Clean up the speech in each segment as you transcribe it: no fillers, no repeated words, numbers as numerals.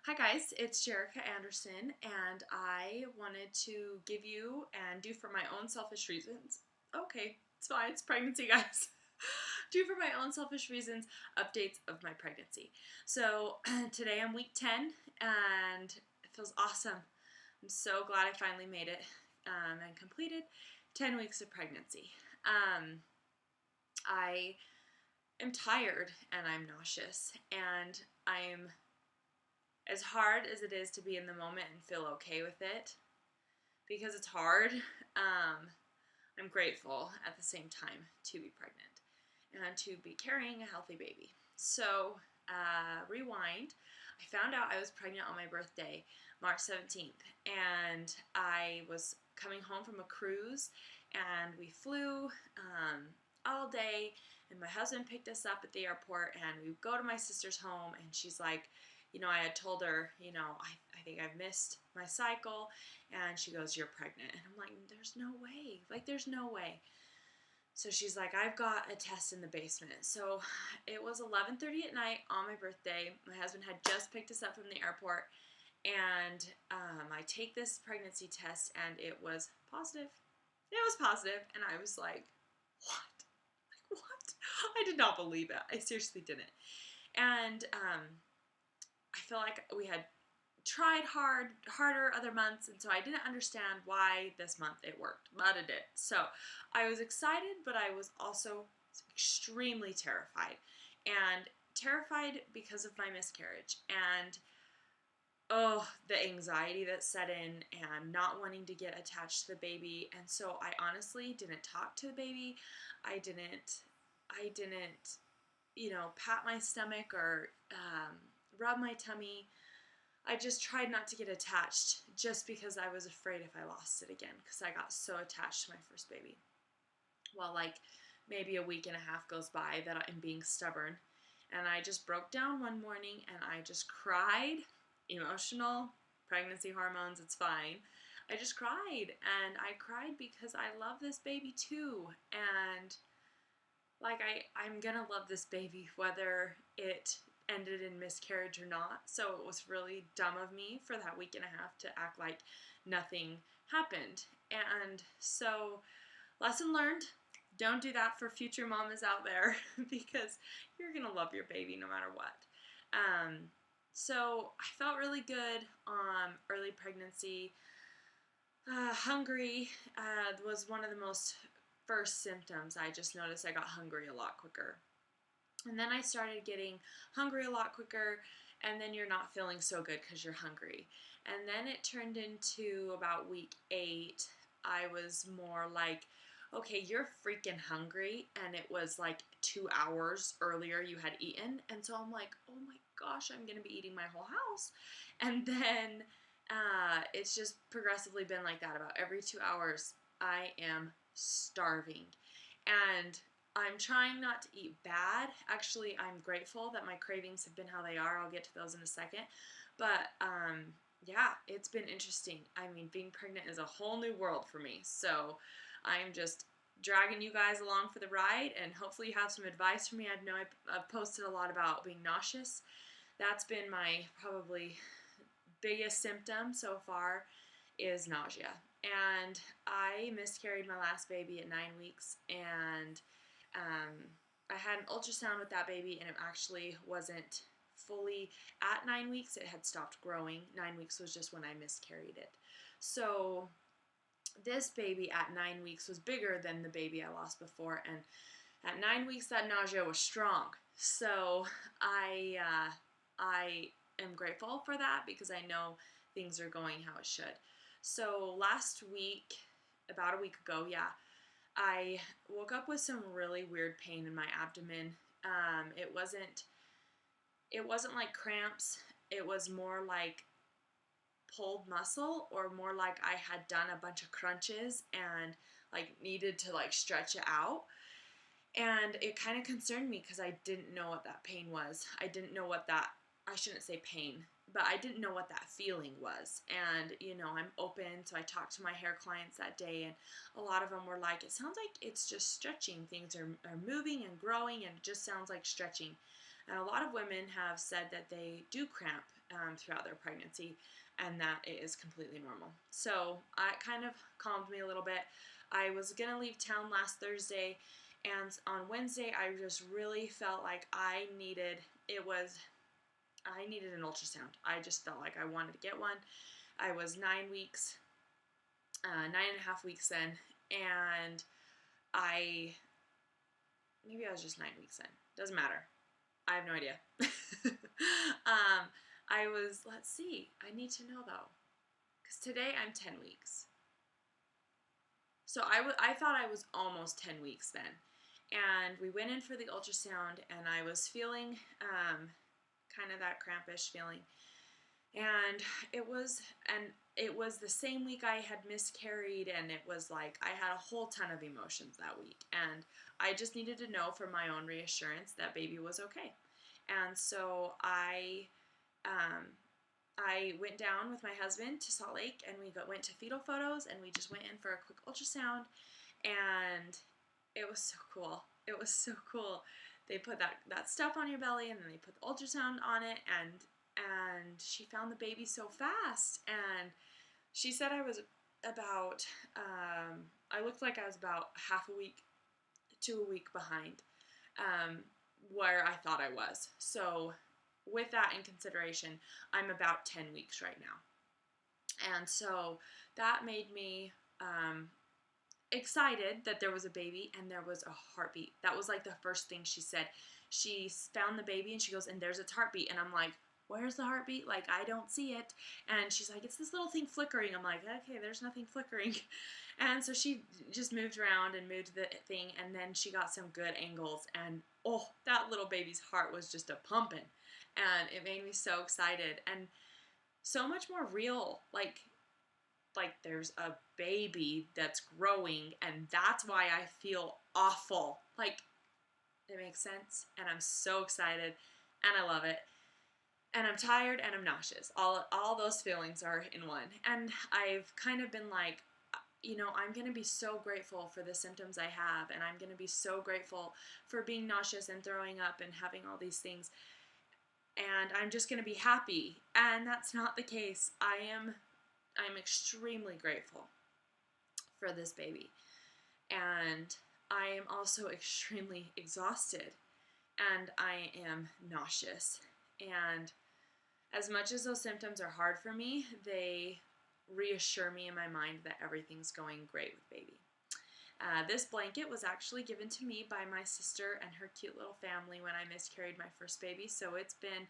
Hi guys, it's Jerica Anderson, and I wanted to give you and do for my own selfish reasons. Okay, it's fine, it's pregnancy, guys. Do for my own selfish reasons updates of my pregnancy. So today I'm week 10, and it feels awesome. I'm so glad I finally made it and completed 10 weeks of pregnancy. I am tired and I'm nauseous, and I'm as hard as it is to be in the moment and feel okay with it, because it's hard, I'm grateful at the same time to be pregnant and to be carrying a healthy baby. So, rewind. I found out I was pregnant on my birthday, March 17th, and I was coming home from a cruise, and we flew all day, and my husband picked us up at the airport, and we go to my sister's home, and she's like, I had told her, I think I've missed my cycle, and she goes, "You're pregnant." And I'm like, there's no way. There's no way. So she's like, "I've got a test in the basement." So it was 11:30 at night on my birthday. My husband had just picked us up from the airport, and I take this pregnancy test, and it was positive. It was positive, and I was like, what? What? I did not believe it. I seriously didn't. And I feel like we had tried harder other months, and so I didn't understand why this month it worked, but it did. So I was excited, but I was also extremely terrified, and terrified because of my miscarriage, and the anxiety that set in, and not wanting to get attached to the baby. And so I honestly didn't talk to the baby. I didn't pat my stomach or rub my tummy. I just tried not to get attached, just because I was afraid if I lost it again, because I got so attached to my first baby. Well, maybe a week and a half goes by that I'm being stubborn, and I just broke down one morning and I just cried. Emotional, pregnancy hormones, it's fine. I just cried, and I cried because I love this baby too, and I'm gonna love this baby whether it ended in miscarriage or not. So it was really dumb of me for that week and a half to act like nothing happened. And so, lesson learned, don't do that for future mamas out there, because you're gonna love your baby no matter what. So I felt really good on early pregnancy. Hungry was one of the most first symptoms. I just noticed I got hungry a lot quicker. And then I started getting hungry a lot quicker, and then you're not feeling so good because you're hungry. And then it turned into about week 8. I was more like, okay, you're freaking hungry, and it was like 2 hours earlier you had eaten. And so I'm like, oh my gosh, I'm going to be eating my whole house. And then it's just progressively been like that. About every 2 hours, I am starving. And I'm trying not to eat bad. Actually, I'm grateful that my cravings have been how they are. I'll get to those in a second. But yeah, it's been interesting. I mean, being pregnant is a whole new world for me. So I'm just dragging you guys along for the ride, and hopefully you have some advice for me. I know I've posted a lot about being nauseous. That's been my probably biggest symptom so far, is nausea. And I miscarried my last baby at 9 weeks, and I had an ultrasound with that baby, and it actually wasn't fully at 9 weeks. It had stopped growing. 9 weeks was just when I miscarried it. So this baby at 9 weeks was bigger than the baby I lost before, and at 9 weeks that nausea was strong. So I am grateful for that, because I know things are going how it should. So last week, about a week ago, I woke up with some really weird pain in my abdomen. It wasn't like cramps. It was more like pulled muscle, or more like I had done a bunch of crunches and needed to stretch it out. And it kind of concerned me, because I didn't know what that pain was. I didn't know what that, I shouldn't say pain, but I didn't know what that feeling was. And, I'm open, so I talked to my hair clients that day, and a lot of them were like, it sounds like it's just stretching. Things are moving and growing, and it just sounds like stretching. And a lot of women have said that they do cramp throughout their pregnancy and that it is completely normal. So it kind of calmed me a little bit. I was going to leave town last Thursday, and on Wednesday I just really felt like I needed an ultrasound. I just felt like I wanted to get one. I was 9 weeks, 9.5 weeks then, and maybe I was just 9 weeks in. Doesn't matter. I have no idea. Let's see. I need to know though, because today I'm 10 weeks. So I thought I was almost 10 weeks then. And we went in for the ultrasound, and I was feeling kind of that crampish feeling. And it was the same week I had miscarried, and it was like I had a whole ton of emotions that week. And I just needed to know for my own reassurance that baby was okay. And so I went down with my husband to Salt Lake, and we went to fetal photos, and we just went in for a quick ultrasound, and it was so cool. It was so cool. They put that stuff on your belly, and then they put the ultrasound on it, and she found the baby so fast, and she said I was about, I looked like I was about half a week to a week behind where I thought I was. So with that in consideration, I'm about 10 weeks right now. And so that made me excited that there was a baby and there was a heartbeat. That was like the first thing she said. She found the baby and she goes, and there's its heartbeat. And I'm like, where's the heartbeat? Like, I don't see it. And she's like, it's this little thing flickering. I'm like, okay, there's nothing flickering. And so she just moved around and moved the thing, and then she got some good angles, and oh, that little baby's heart was just a pumping. And it made me so excited and so much more real. Like there's a baby that's growing, and that's why I feel awful. Like, it makes sense, and I'm so excited, and I love it. And I'm tired, and I'm nauseous. All those feelings are in one. And I've kind of been like, I'm going to be so grateful for the symptoms I have, and I'm going to be so grateful for being nauseous and throwing up and having all these things. And I'm just going to be happy. And that's not the case. I'm extremely grateful for this baby. And I am also extremely exhausted. And I am nauseous. And as much as those symptoms are hard for me, they reassure me in my mind that everything's going great with baby. This blanket was actually given to me by my sister and her cute little family when I miscarried my first baby, so it's been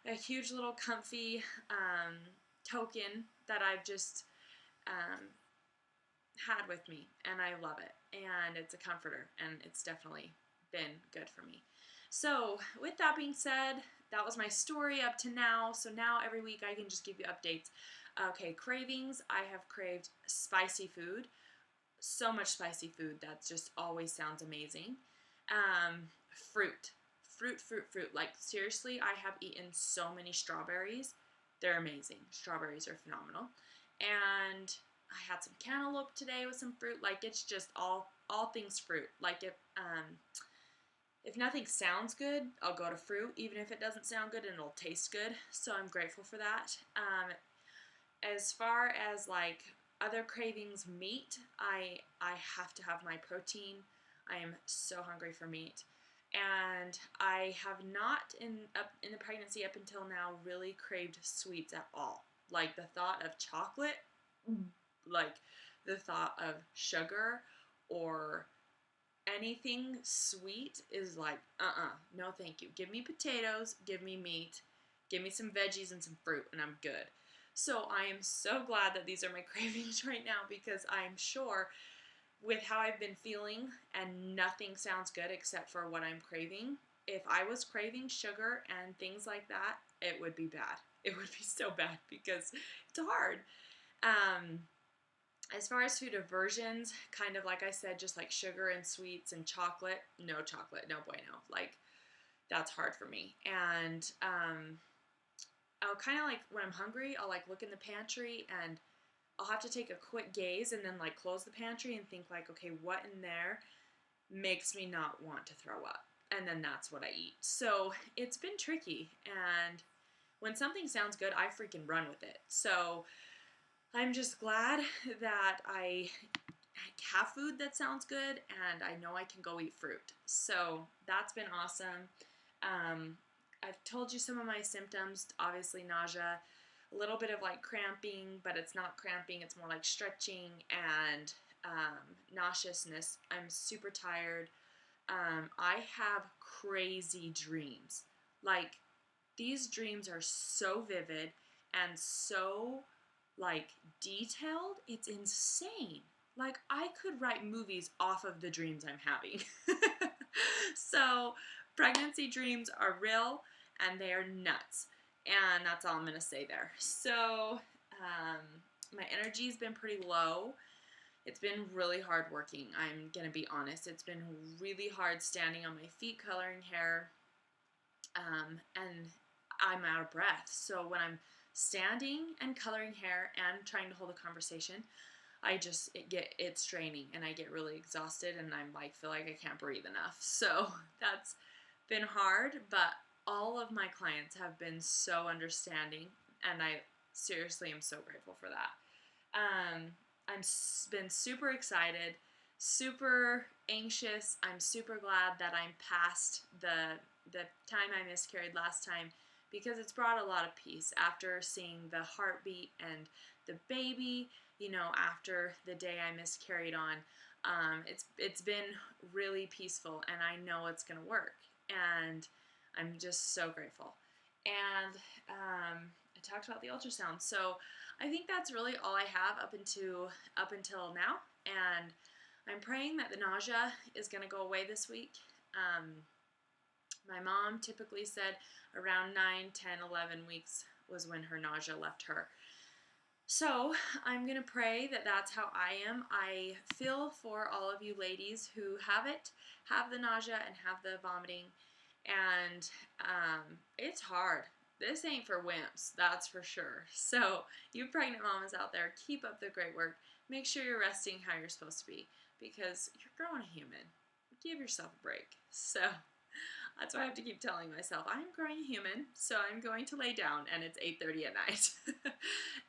a huge little comfy token that I've just had with me, and I love it, and it's a comforter, and it's definitely been good for me. So with that being said, that was my story up to now. So now every week I can just give you updates. Okay, cravings. I have craved spicy food. So much spicy food. That just always sounds amazing. Fruit. Like, seriously, I have eaten so many strawberries. They're amazing. Strawberries are phenomenal. And I had some cantaloupe today with some fruit. Like, it's just all things fruit. Like, if nothing sounds good, I'll go to fruit, even if it doesn't sound good and it'll taste good. So I'm grateful for that. As far as like other cravings, meat, I have to have my protein. I am so hungry for meat. And I have not in the pregnancy up until now really craved sweets at all. Like the thought of chocolate, like the thought of sugar or anything sweet is like, no thank you. Give me potatoes, give me meat, give me some veggies and some fruit, and I'm good. So I am so glad that these are my cravings right now, because I'm sure with how I've been feeling and nothing sounds good except for what I'm craving, if I was craving sugar and things like that, it would be bad. It would be so bad because it's hard. As far as food aversions, kind of like I said, just like sugar and sweets and chocolate, no bueno. Like, that's hard for me. And I'll kind of like, when I'm hungry, I'll like look in the pantry and I'll have to take a quick gaze and then like close the pantry and think like, okay, what in there makes me not want to throw up? and then that's what I eat. So it's been tricky, and when something sounds good, I freaking run with it. So I'm just glad that I have food that sounds good, and I know I can go eat fruit. So that's been awesome. I've told you some of my symptoms, obviously nausea, a little bit of like cramping, but it's not cramping, it's more like stretching, and nauseousness. I'm super tired. I have crazy dreams. Like, these dreams are so vivid and so, like, detailed. It's insane. Like, I could write movies off of the dreams I'm having. So, pregnancy dreams are real and they are nuts. And that's all I'm going to say there. So, my energy's been pretty low. It's been really hard working. I'm going to be honest. It's been really hard standing on my feet coloring hair. And I'm out of breath. So when I'm standing and coloring hair and trying to hold a conversation, it's draining, and I get really exhausted, and I'm like, feel like I can't breathe enough. So that's been hard, but all of my clients have been so understanding, and I seriously am so grateful for that. I've been super excited, super anxious. I'm super glad that I'm past the time I miscarried last time, because it's brought a lot of peace after seeing the heartbeat and the baby, after the day I miscarried on. It's been really peaceful, and I know it's going to work, and I'm just so grateful. And I talked about the ultrasound, so I think that's really all I have up until now, and I'm praying that the nausea is going to go away this week. My mom typically said around 9, 10, 11 weeks was when her nausea left her. So I'm going to pray that that's how I am. I feel for all of you ladies who have the nausea and have the vomiting, and it's hard. This ain't for wimps, that's for sure. So you pregnant mamas out there, keep up the great work. Make sure you're resting how you're supposed to be, because you're growing a human. Give yourself a break. So that's why I have to keep telling myself, I'm growing a human, so I'm going to lay down, and it's 8:30 at night.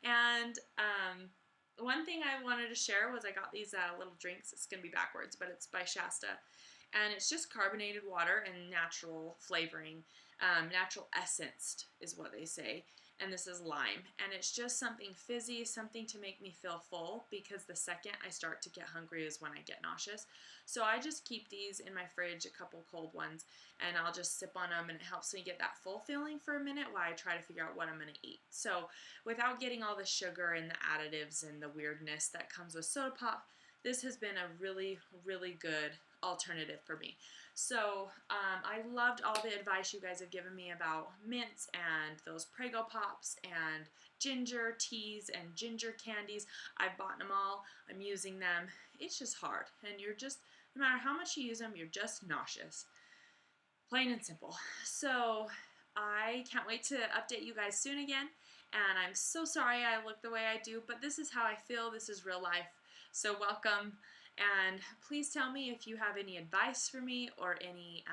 And one thing I wanted to share was I got these little drinks. It's going to be backwards, but it's by Shasta. And it's just carbonated water and natural flavoring. Natural essenced is what they say. And this is lime. And it's just something fizzy, something to make me feel full, because the second I start to get hungry is when I get nauseous. So I just keep these in my fridge, a couple cold ones, and I'll just sip on them, and it helps me get that full feeling for a minute while I try to figure out what I'm going to eat. So without getting all the sugar and the additives and the weirdness that comes with soda pop, this has been a really, really good alternative for me. So I loved all the advice you guys have given me about mints and those Prego Pops and ginger teas and ginger candies. I've bought them all. I'm using them. It's just hard, and no matter how much you use them, you're just nauseous. Plain and simple. So I can't wait to update you guys soon again, and I'm so sorry I look the way I do, but this is how I feel. This is real life. So welcome. And please tell me if you have any advice for me, or any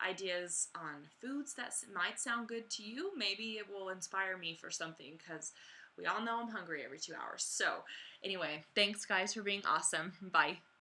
ideas on foods that might sound good to you. Maybe it will inspire me for something, because we all know I'm hungry every 2 hours. So anyway, thanks guys for being awesome. Bye.